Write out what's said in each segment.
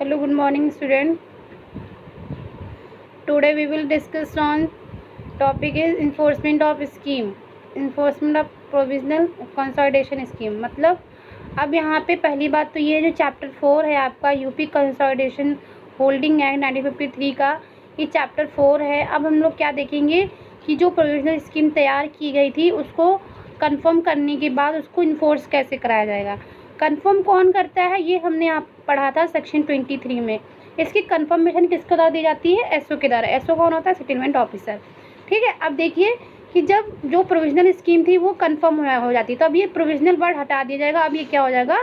Hello, good morning, student. Today we will discuss on topic is enforcement of scheme, enforcement of provisional consolidation scheme. मतलब अब यहाँ पे पहली बात तो ये जो चैप्टर 4 है आपका यूपी कंसोलिडेशन होल्डिंग एक्ट 1953 का, ये चैप्टर 4 है. अब हम लोग क्या देखेंगे कि जो प्रोविजनल स्कीम तैयार की गई थी उसको कंफर्म करने के बाद उसको इन्फोर्स कैसे कराया जाएगा. कंफर्म कौन करता है ये हमने आप पढ़ा था सेक्शन 23 में. इसकी कंफर्मेशन किसके द्वारा दी जाती है? एसओ के द्वारा. एसओ कौन होता है? Settlement officer. ठीक है. अब देखिए कि जब जो प्रोविजनल स्कीम थी वो कंफर्म हो जाती, तो अब ये प्रोविजनल वर्ड हटा दिया जाएगा. अब ये क्या हो जाएगा?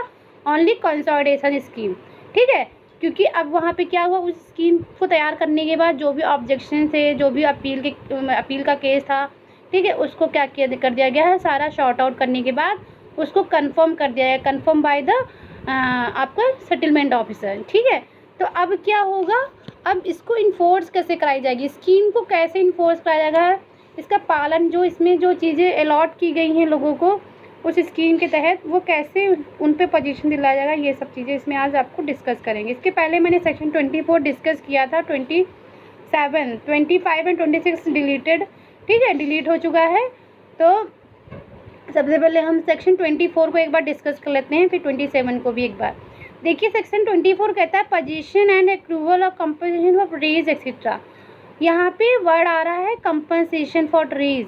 Only consolidation scheme. ठीक है. क्योंकि अब वहाँ पे क्या हुआ, उस स्कीम को तैयार करने के बाद जो भी ऑब्जेक्शन थे, जो भी अपील का केस था, ठीक है, उसको क्या कर दिया गया है, सारा शॉर्ट आउट करने के बाद उसको कंफर्म कर दिया है, कंफर्म बाय द आपका सेटलमेंट ऑफिसर. ठीक है. तो अब क्या होगा, अब इसको इन्फोर्स कैसे कराई जाएगी, स्कीम को कैसे इन्फोर्स कराया जाएगा, इसका पालन, जो इसमें जो चीज़ें अलॉट की गई हैं लोगों को उस स्कीम के तहत, वो कैसे उन पे पोजीशन दिलाया जाएगा, ये सब चीज़ें इसमें आज आपको डिस्कस करेंगे. इसके पहले मैंने सेक्शन 24 डिस्कस किया था. 27, 25 एंड 26 डिलीटेड. ठीक है, डिलीट हो चुका है. तो सबसे पहले हम सेक्शन 24 को एक बार डिस्कस कर लेते हैं, फिर 27 को भी एक बार. देखिए सेक्शन 24 कहता है position and accrual of compensation for trees etcetera. यहाँ पे वर्ड आ रहा है कंपनसेशन फॉर ट्रीज.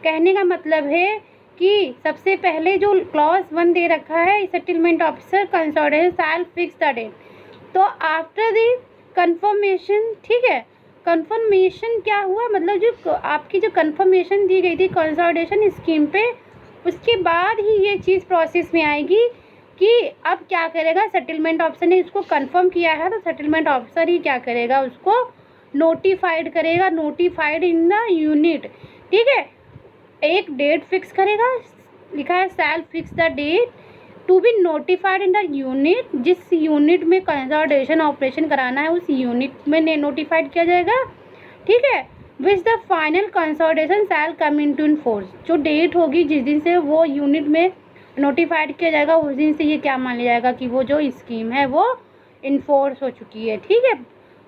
कहने का मतलब है कि सबसे पहले जो क्लॉज 1 दे रखा है, settlement officer consolidation shall fix the date. तो आफ्टर द कंफर्मेशन, ठीक है, कंफर्मेशन क्या हुआ, मतलब जो आपकी जो कंफर्मेशन दी गई थी कंसोलिडेशन स्कीम पे, उसके बाद ही ये चीज़ प्रोसेस में आएगी कि अब क्या करेगा, सेटलमेंट ऑफिसर ने इसको कंफर्म किया है तो सेटलमेंट ऑफिसर ही क्या करेगा, उसको नोटिफाइड करेगा, नोटिफाइड इन द यूनिट. ठीक है. एक डेट फिक्स करेगा, लिखा है shall fix the date to be notified in the unit. जिस यूनिट में कंसोलिडेशन ऑपरेशन कराना है उस यूनिट में नोटिफाइड किया जाएगा. ठीक है. Which the final consolidation shall come in to enforce. जो डेट होगी जिस दिन से वो यूनिट में नोटिफाइड किया जाएगा, उस दिन से ये क्या मान लिया जाएगा कि वो जो स्कीम है वो इन्फोर्स हो चुकी है. ठीक है,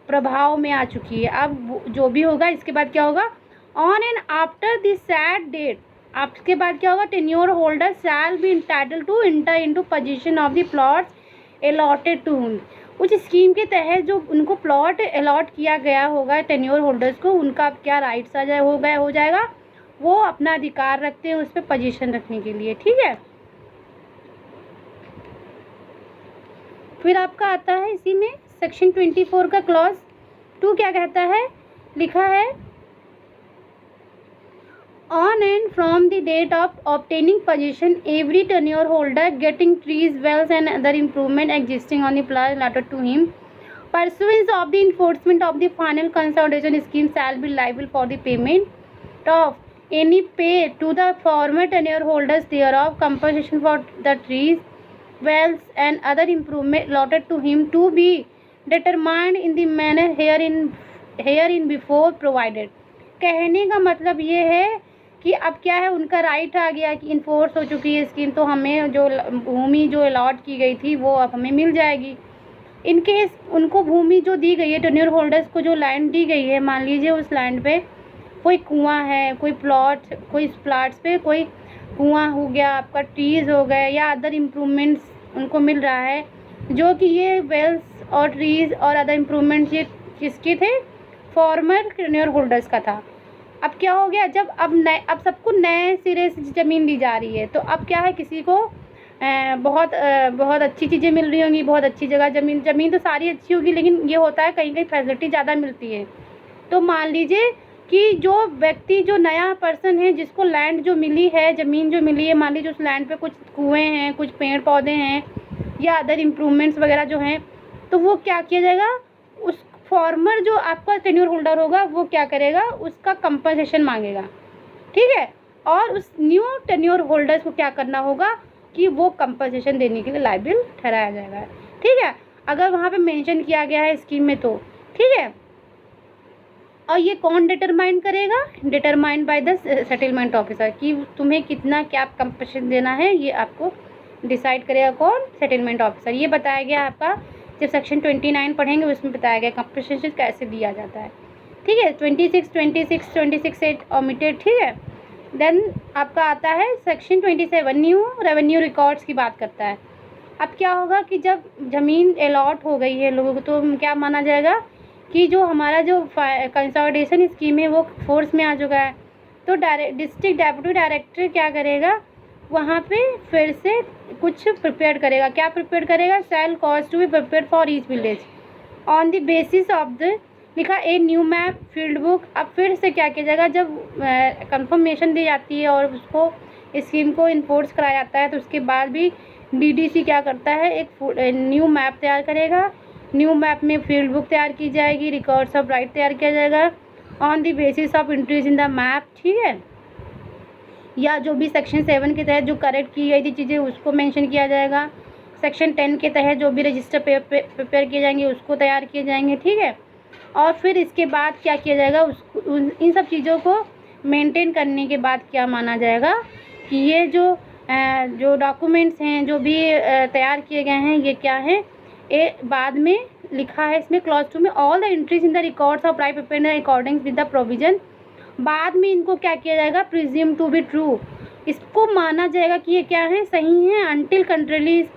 प्रभाव में आ चुकी है. अब जो भी होगा इसके बाद क्या होगा, on and after this said date, आपके बाद क्या होगा, tenure holder shall be entitled to enter into position of the plots allotted to whom. उस स्कीम के तहत जो उनको प्लॉट अलॉट किया गया होगा टेन्योर होल्डर्स को, उनका क्या राइट्स हो जाएगा, वो अपना अधिकार रखते हैं उस पर पोजीशन रखने के लिए. ठीक है. फिर आपका आता है इसी में सेक्शन 24 का क्लॉज 2 क्या कहता है, लिखा है on and from the date of obtaining possession, every tenure holder getting trees, wells and other improvement existing on the plot allotted to him pursuant of the enforcement of the final consolidation scheme shall be liable for the payment of any pay to the former tenure holders thereof, compensation for the trees, wells and other improvement allotted to him to be determined in the manner herein before provided. कहने का मतलब ये है कि अब क्या है, उनका राइट आ गया कि इन्फोर्स हो चुकी है स्कीम, तो हमें जो भूमि जो अलॉट की गई थी वो अब हमें मिल जाएगी. इनकेस उनको भूमि जो दी गई है, टेन्योर होल्डर्स को जो लैंड दी गई है, मान लीजिए उस लैंड पे कोई कुआं है, कोई प्लाट्स पे कोई कुआं हो गया, आपका ट्रीज़ हो गए या अदर इम्प्रूवमेंट्स उनको मिल रहा है, जो कि ये वेल्स और ट्रीज़ और अदर इम्प्रूवमेंट्स ये किसके थे, फॉर्मर टेन्योर होल्डर्स का था. अब क्या हो गया, जब अब सबको नए सिरे से ज़मीन दी जा रही है, तो अब क्या है, किसी को बहुत अच्छी चीज़ें मिल रही होंगी, बहुत अच्छी जगह ज़मीन तो सारी अच्छी होगी, लेकिन ये होता है कहीं कहीं फैसिलिटी ज़्यादा मिलती है. तो मान लीजिए कि जो व्यक्ति, जो नया पर्सन है जिसको लैंड जो मिली है, ज़मीन जो मिली है, मान लीजिए उस लैंड पे कुछ कुएँ हैं, कुछ पेड़ पौधे हैं या अदर इम्प्रूवमेंट्स वगैरह जो हैं, तो वो क्या किया जाएगा, उस फॉर्मर जो आपका टेन्योर होल्डर होगा वो क्या करेगा, उसका कंपनसेशन मांगेगा. ठीक है. और उस न्यू टेन्योर होल्डर्स को क्या करना होगा कि वो कंपनसेशन देने के लिए लायबिल ठहराया जाएगा. ठीक है. अगर वहाँ पे मेंशन किया गया है स्कीम में तो. ठीक है. और ये कौन डिटरमाइन करेगा, determined by the settlement officer, कि तुम्हें कितना क्या कंपनसेशन देना है, ये आपको डिसाइड करेगा कौन, सेटलमेंट ऑफिसर. ये बताया गया आपका जब सेक्शन 29 पढ़ेंगे उसमें बताया गया कंपनसेशन कैसे दिया जाता है। ठीक है, 26 से ओमिटेड। ठीक है, देन आपका आता है सेक्शन 27 न्यू रेवेन्यू रिकॉर्ड्स की बात करता है। अब क्या होगा कि जब ज़मीन अलॉट हो गई है लोगों को तो क्या माना जाएगा कि जो हमारा जो कंसोलिडेशन स्कीम है वो फोर्स में आ चुका है, तो डिस्ट्रिक्ट डेप्यूटी डायरेक्टर क्या करेगा, वहाँ पे फिर से कुछ प्रिपेयर करेगा। क्या प्रिपेयर करेगा, shall cause to be prepare for each village on the basis of the लिखा a new map field book. अब फिर से क्या किया जाएगा, जब कंफर्मेशन दी जाती है और उसको स्कीम को इन्फोर्स कराया जाता है तो उसके बाद भी डीडीसी क्या करता है, एक न्यू मैप तैयार करेगा। न्यू मैप में फील्ड बुक तैयार की जाएगी, रिकॉर्ड्स ऑफ राइट तैयार किया जाएगा on the basis of entries in the map. ठीक है, या जो भी सेक्शन 7 के तहत जो करेक्ट की गई थी चीज़ें उसको मेंशन किया जाएगा। सेक्शन 10 के तहत जो भी रजिस्टर प्रिपेयर किए जाएंगे उसको तैयार किए जाएंगे। ठीक है, और फिर इसके बाद क्या किया जाएगा, उसको इन सब चीज़ों को मेंटेन करने के बाद क्या माना जाएगा कि ये जो डॉक्यूमेंट्स हैं जो भी तैयार किए गए हैं ये क्या हैं, ये बाद में लिखा है इसमें क्लॉज 2 में all the entries in the records of right prepare according with the provision. बाद में इनको क्या किया जाएगा, प्रिज्यूम टू बी ट्रू, इसको माना जाएगा कि ये क्या है, सही है अनटिल कंट्रीली इज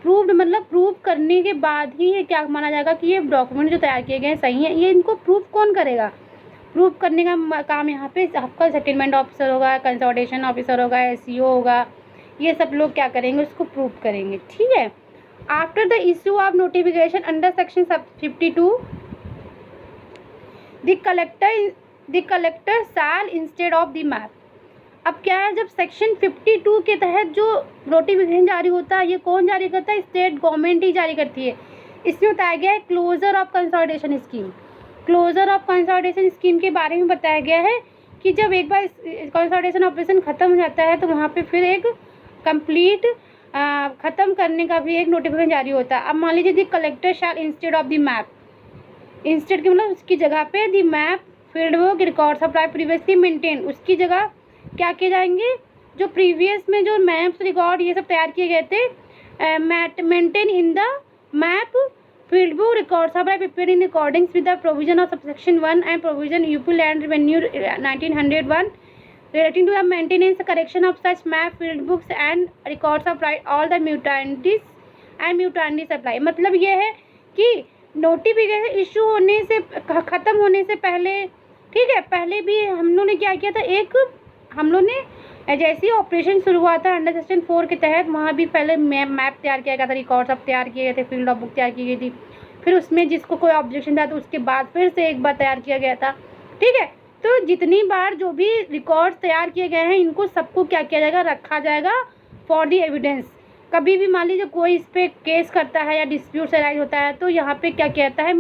प्रूव्ड मतलब प्रूव करने के बाद ही ये क्या माना जाएगा कि ये डॉक्यूमेंट जो तैयार किए गए हैं सही है। ये इनको प्रूव कौन करेगा, प्रूव करने का काम यहाँ पे आपका सेटलमेंट ऑफिसर होगा, कंसोलिडेशन ऑफिसर होगा, एसईओ होगा, ये सब लोग क्या करेंगे, उसको प्रूव करेंगे। ठीक है, after the issue of notification under section 52 the collector shall instead of the map. अब क्या है, जब सेक्शन 52 के तहत जो नोटिफिकेशन जारी होता है ये कौन जारी करता है, स्टेट गवर्नमेंट ही जारी करती है। इसमें बताया गया है closure of consolidation scheme. Closure of consolidation scheme के बारे में बताया गया है कि जब एक बार कंसोलिडेशन ऑपरेशन ख़त्म हो जाता है तो वहाँ पे फिर एक कंप्लीट ख़त्म करने का भी एक नोटिफिकेशन जारी होता है। अब मान लीजिए the collector shall instead of the map, instead की मतलब उसकी जगह पे the map field book records of right previously maintain, उसकी जगह क्या किए जाएंगे, जो प्रीवियस में जो मैप्स रिकॉर्ड ये सब तैयार किए गए थे maintain in the map field book records of right prepared in according with the provision of subsection 1 and provision UP land revenue 1901 relating to the maintenance correction of such map field books and records of right all the mutandis and mutandi supply। मतलब ये है कि notification issue होने से ख़त्म होने से पहले, ठीक है, पहले भी हम लोग ने क्या किया था, एक हम लोग ने जैसे ही ऑपरेशन शुरू हुआ था अंडर सेक्शन 4 के तहत वहाँ भी पहले मैप तैयार किया गया था, रिकॉर्ड्स ऑफ तैयार किए गए थे, फील्ड ऑफ बुक तैयार की गई थी, फिर उसमें जिसको कोई ऑब्जेक्शन था तो उसके बाद फिर से एक बार तैयार किया गया था। ठीक है, तो जितनी बार जो भी रिकॉर्ड्स तैयार किए गए हैं इनको सबको क्या किया जाएगा, रखा जाएगा फॉर दी एविडेंस। कभी भी मान लीजिए कोई इस पर केस करता है या डिस्प्यूट अराइज होता है तो यहाँ पे क्या कहता है,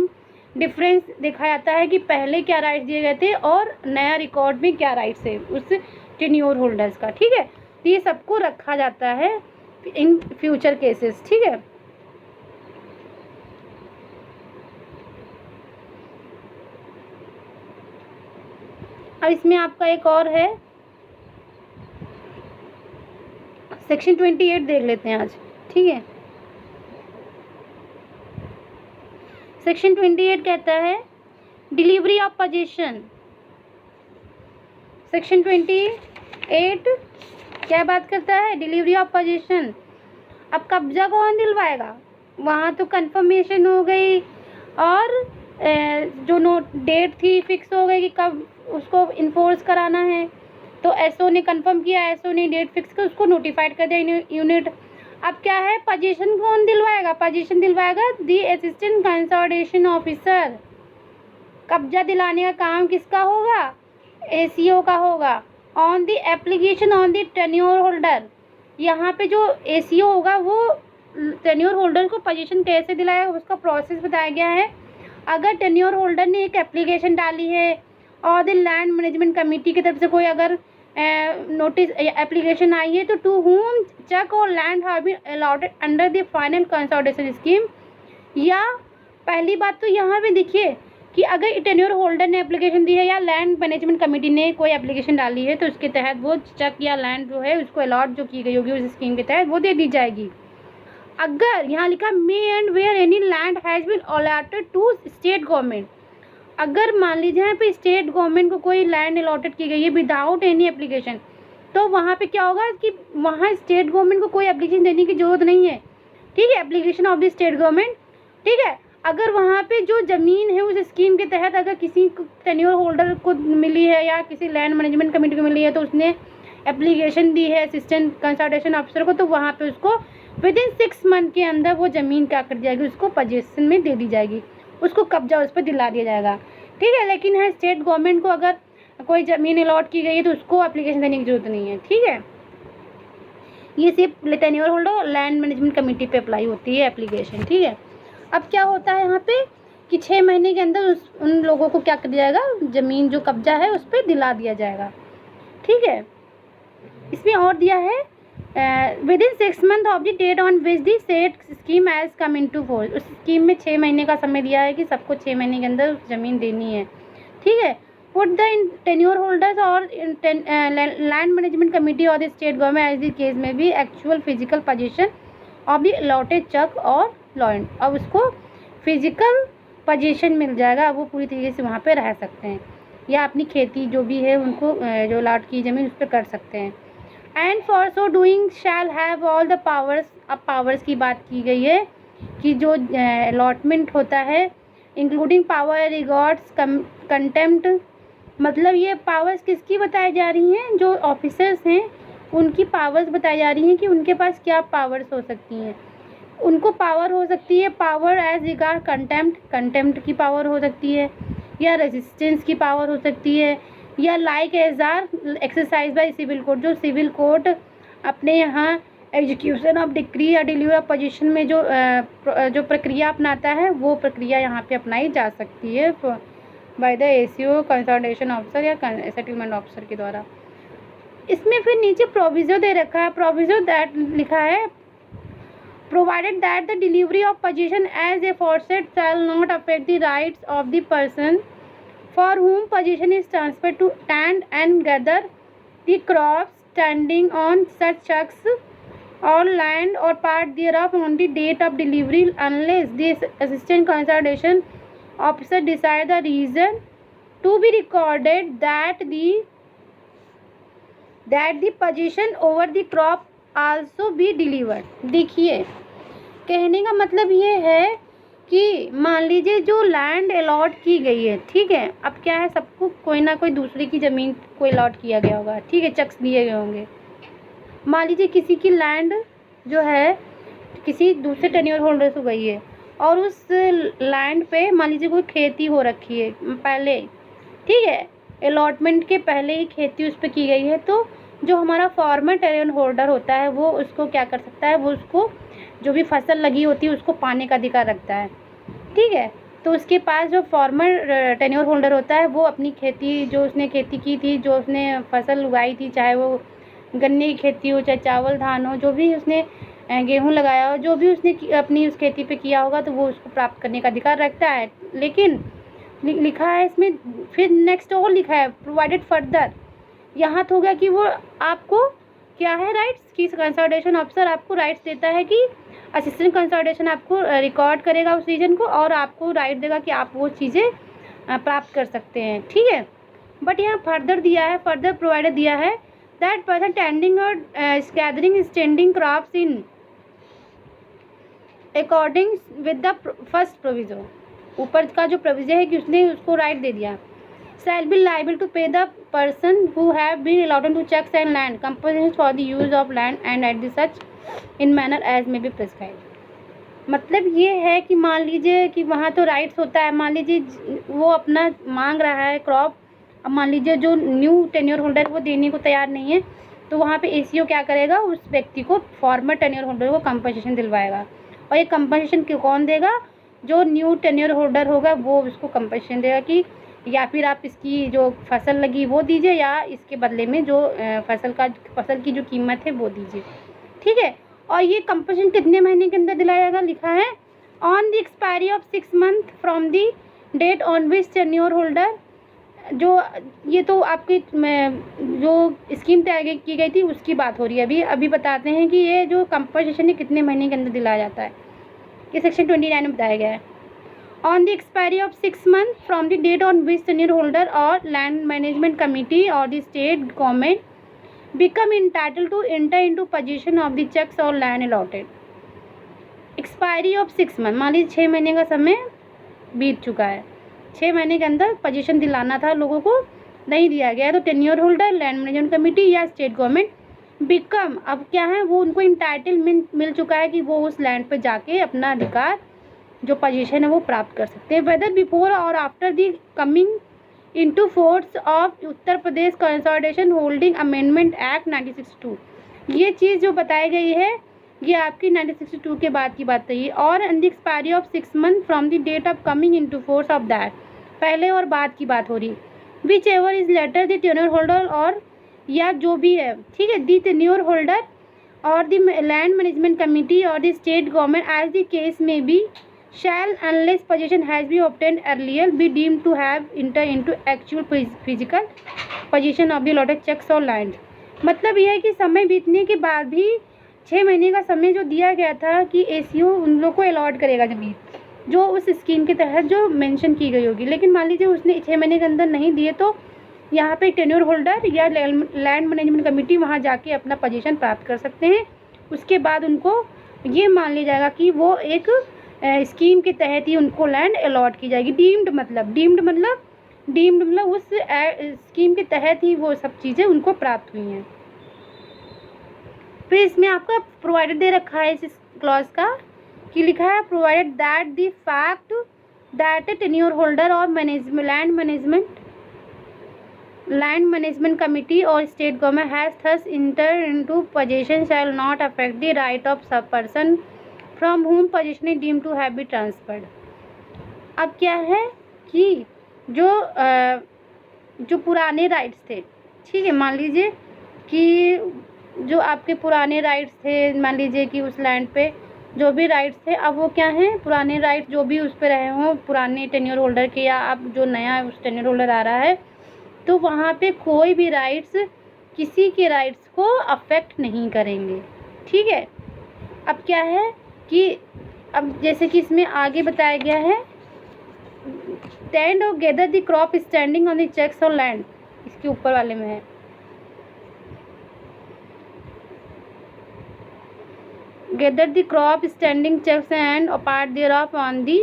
डिफरेंस देखा जाता है कि पहले क्या राइट्स दिए गए थे और नया रिकॉर्ड में क्या राइट्स है उस टेन्योर होल्डर्स का। ठीक है, तो ये सबको रखा जाता है इन फ्यूचर केसेस। ठीक है, अब इसमें आपका एक और है सेक्शन 28 देख लेते हैं आज। ठीक है, सेक्शन 28 कहता है डिलीवरी ऑफ पोजीशन। सेक्शन 28 क्या बात करता है, डिलीवरी ऑफ पोजीशन। अब कब्जा कौन दिलवाएगा, वहाँ तो कंफर्मेशन हो गई और जो डेट थी फिक्स हो गई कि कब उसको इन्फोर्स कराना है, तो एसओ ने कंफर्म किया, एसओ ने डेट फिक्स कर उसको नोटिफाइड कर दिया यूनिट। अब क्या है, पोजीशन कौन दिलवाएगा, पोजीशन दिलवाएगा दी असिस्टेंट कंसोलिडेशन ऑफिसर। कब्जा दिलाने का काम किसका होगा, एसीओ का होगा on the application on the tenure holder. यहाँ पे जो एसीओ होगा वो टेन्योर होल्डर को पोजीशन कैसे दिलाएगा उसका प्रोसेस बताया गया है। अगर टेन्योर होल्डर ने एक एप्लीकेशन डाली है और द लैंड मैनेजमेंट कमेटी की तरफ से कोई अगर नोटिस एप्लीकेशन आई है तो टू होम चेक और land have been allotted under the final consolidation scheme. या पहली बात तो यहाँ पे देखिए कि अगर टेन्योर होल्डर ने एप्लीकेशन दी है या लैंड मैनेजमेंट कमेटी ने कोई एप्लीकेशन डाली है तो उसके तहत वो चेक या लैंड जो है उसको अलॉट जो की गई होगी उस स्कीम के तहत वो दे दी जाएगी। अगर यहाँ लिखा may and where any land has been allotted to state government, अगर मान लीजिए यहाँ पे स्टेट गवर्नमेंट को कोई लैंड अलॉटेड की गई है विदाउट एनी एप्लीकेशन, तो वहाँ पे क्या होगा कि वहाँ स्टेट गवर्नमेंट को कोई एप्लीकेशन देने की ज़रूरत नहीं है, ठीक है, application of the state government, ठीक है। अगर वहाँ पे जो ज़मीन है उस स्कीम के तहत अगर किसी टेन्योर होल्डर को मिली है या किसी लैंड मैनेजमेंट कमेटी को मिली है तो उसने एप्लीकेशन दी है असिस्टेंट कंसल्टेशन ऑफिसर को, तो वहाँ पे उसको विद इन 6 मंथ के अंदर वो ज़मीन क्या कर जाएगी, उसको पोजीशन में दे दी जाएगी, उसको कब्जा उस पर दिला दिया जाएगा, ठीक है। लेकिन है स्टेट गवर्नमेंट को अगर कोई ज़मीन अलॉट की गई है तो उसको एप्लीकेशन देने की ज़रूरत नहीं है, ठीक है। ये सिर्फ tenure holder land management committee पे अप्लाई होती है एप्लीकेशन, ठीक है। अब क्या होता है यहाँ पे कि 6 महीने के अंदर उन लोगों को क्या कर दिया जाएगा, ज़मीन जो कब्जा है उस पर दिला दिया जाएगा, ठीक है। इसमें और दिया है within 6 month of the date on which the set scheme as come in to force, उस स्कीम में 6 महीने का समय दिया है कि सबको 6 महीने के अंदर ज़मीन देनी है, ठीक है। Would the tenure holders or land management committee or the state government as the case may be actual physical possession of the allotted चक और लॉन्ड, अब उसको फिजिकल पोजीशन मिल जाएगा, अब वो पूरी तरीके से वहाँ पे रह सकते हैं या अपनी खेती जो भी है उनको जो अलॉट की ज़मीन उस पर कर सकते हैं। And for so doing shall have all the powers, अब पावर्स की बात की गई है कि जो अलॉटमेंट होता है इंक्लूडिंग पावर रिगार्ड्स कंटेम्प्ट, मतलब ये पावर्स किसकी बताई जा रही हैं, जो ऑफिसर्स हैं उनकी पावर्स बताई जा रही हैं कि उनके पास क्या पावर्स हो सकती हैं। उनको पावर हो सकती है पावर एज रिगार्ड कंटेम्प्ट की पावर हो सकती है, या रेजिस्टेंस की पावर हो सकती है, या like as are exercise by civil court, जो सिविल कोर्ट अपने यहाँ एग्जीक्यूशन ऑफ डिक्री या डिलीवर ऑफ पोजीशन में जो प्रक्रिया अपनाता है वो प्रक्रिया यहाँ पे अपनाई जा सकती है by the ACO consultation officer या सेटलमेंट ऑफिसर के द्वारा। इसमें फिर नीचे प्रोविजो दे रखा है, प्रोविजो दैट लिखा है provided that the delivery of possession as aforesaid shall not affect the rights of the person for whom possession is transferred to tend and gather the crops standing on such tracts or land or part thereof on the date of delivery unless the assistant conservation officer decide the reason to be recorded that the possession over the crop also be delivered. देखिए कहने का मतलब ये है कि मान लीजिए जो लैंड अलॉट की गई है, ठीक है, अब क्या है सबको कोई ना कोई दूसरे की ज़मीन को अलॉट किया गया होगा, ठीक है, चक्स दिए गए होंगे। मान लीजिए किसी की लैंड जो है किसी दूसरे टेन्योर होल्डर से गई है और उस लैंड पे मान लीजिए कोई खेती हो रखी है पहले, ठीक है, अलॉटमेंट के पहले ही खेती उस पर की गई है, तो जो हमारा फॉर्मर टेन्योर होल्डर होता है वो उसको क्या कर सकता है, वो उसको जो भी फसल लगी होती है उसको पाने का अधिकार रखता है, ठीक है। तो उसके पास जो फॉर्मर टेन्योर होल्डर होता है वो अपनी खेती जो उसने खेती की थी, जो उसने फसल उगाई थी, चाहे वो गन्ने की खेती हो, चाहे चावल धान हो, जो भी उसने गेहूँ लगाया हो, जो भी उसने अपनी उस खेती पे किया होगा तो वो उसको प्राप्त करने का अधिकार रखता है। लेकिन लिखा है इसमें फिर नेक्स्ट और लिखा है प्रोवाइडेड फर्दर, यहाँ तो हो गया कि वो आपको क्या है राइट्स की कंसल्टेशन ऑफिसर आपको राइट्स देता है कि असिस्टेंट कंसल्टेशन आपको रिकॉर्ड करेगा उस रीजन को और आपको राइट देगा कि आप वो चीज़ें प्राप्त कर सकते हैं, ठीक है। बट यहाँ फर्दर दिया है, फर्दर प्रोवाइडेड दिया है दैट पर्सन टेंडिंग और gathering standing crops in according with the first proviso, ऊपर का जो प्रोविजन है कि उसने उसको राइट दे दिया, shall be liable to pay the person who have been allotted to checks and land compensation for the use of land and at the such in manner as may be prescribed। मतलब ये है कि मान लीजिए कि वहाँ तो rights होता है, मान लीजिए वो अपना मांग रहा है क्रॉप, अब मान लीजिए जो न्यू टेन्योर होल्डर वो देने को तैयार नहीं है, तो वहाँ पे एसीओ क्या करेगा, उस व्यक्ति को फॉर्मर टेन्योर होल्डर को कंपनसेशन दिलवाएगा, और ये कंपनसेशन कौन देगा, जो न्यू टेन्योर होल्डर होगा वो उसको कंपनसेशन देगा कि या फिर आप इसकी जो फसल लगी वो दीजिए या इसके बदले में जो फसल की जो कीमत है वो दीजिए, ठीक है। और ये कंपनसेशन कितने महीने के अंदर दिलाया जाएगा, लिखा है on the expiry of 6 month from the date on which tenure holder जो ये तो आपकी जो स्कीम तैयार की गई थी उसकी बात हो रही है। अभी बताते हैं कि ये जो कंपनसेशन है कितने महीने के अंदर दिलाया जाता है। ये सेक्शन 29 में बताया गया है। On the expiry of 6 month from the date on which tenure holder और लैंड मैनेजमेंट कमिटी और the state government become entitle to enter into position of the checks और land allotted. Expiry of 6 month, मान लीजिए 6 महीने का समय बीत चुका है, 6 महीने के अंदर पोजीशन दिलाना था लोगों को, नहीं दिया गया, तो tenure holder, land management committee या स्टेट गवर्नमेंट बिकम, अब क्या है, वो उनको इंटाइटल मिल चुका है कि वो उस लैंड पे जाके अपना अधिकार जो पोजीशन है वो प्राप्त कर सकते हैं। वेदर बिफोर और after the coming into force of Uttar Pradesh consolidation holding amendment act 1962। ये चीज़ जो बताई गई है ये आपकी 1962 के बाद की बात है। और in the expiry of 6 month from the date of coming into force of that, पहले और बाद की बात हो रही। Whichever is later the tenure holder, और या जो भी है, ठीक है, द टेन्योर होल्डर और द लैंड मैनेजमेंट कमिटी और the state government as the case में be shall unless possession has been obtained earlier be deemed to have entered into actual physical possession of the allotted checks or lands। मतलब यह है कि समय बीतने के बाद भी 6 महीने का समय जो दिया गया था कि एसीओ उन लोग को अलॉट करेगा ज़मीन जो उस स्कीम के तहत जो मेंशन की गई होगी। लेकिन मान लीजिए उसने 6 महीने के अंदर नहीं दिए तो यहाँ पे टेन्योर होल्डर या लैंड मैनेजमेंट कमेटी वहाँ जाके अपना पोजीशन प्राप्त कर सकते हैं। उसके बाद उनको ये मान लिया जाएगा कि वो एक स्कीम के तहत ही उनको लैंड अलॉट की जाएगी। डीम्ड मतलब उस स्कीम के तहत ही वो सब चीज़ें उनको प्राप्त हुई हैं। फिर इसमें आपका प्रोवाइडेड दे रखा है इस क्लॉज का कि लिखा है provided that the fact that tenure holder और लैंड मैनेजमेंट कमिटी और state government has thus enter into position shall not affect the right of such person from whom position is deemed to have be transferred. अब क्या है कि जो पुराने rights थे, ठीक है, मान लीजिए कि जो आपके पुराने राइट्स थे, मान लीजिए कि उस लैंड पे जो भी राइट्स थे, अब वो क्या हैं, पुराने राइट्स जो भी उस पे रहे हों पुराने टेन्योर होल्डर के, या अब जो नया उस टेन्योर होल्डर आ रहा है, तो वहाँ पे कोई भी राइट्स किसी के राइट्स को अफेक्ट नहीं करेंगे। ठीक है। अब क्या है कि अब जैसे कि इसमें आगे बताया गया है टेंड और gather the crop standing on the checks और लैंड, इसके ऊपर वाले में है gather the crop standing checks and a part thereof on the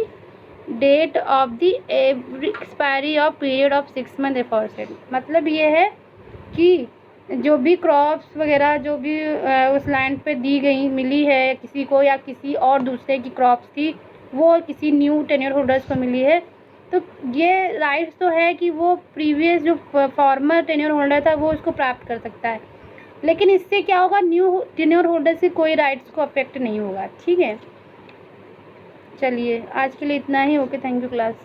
date of the expiry of period of 6 month aforesaid. मतलब ये है कि जो भी क्रॉप्स वगैरह जो भी उस लैंड पे दी गई मिली है किसी को, या किसी और दूसरे की क्रॉप्स थी वो किसी न्यू टेन्योर होल्डर्स को मिली है, तो ये राइट्स तो है कि वो प्रीवियस जो फॉर्मर टेन्योर होल्डर था वो उसको प्राप्त कर सकता है। लेकिन इससे क्या होगा, न्यू टेन्योर होल्डर से कोई राइट्स को अफेक्ट नहीं होगा। ठीक है, चलिए आज के लिए इतना ही। Okay, thank you class.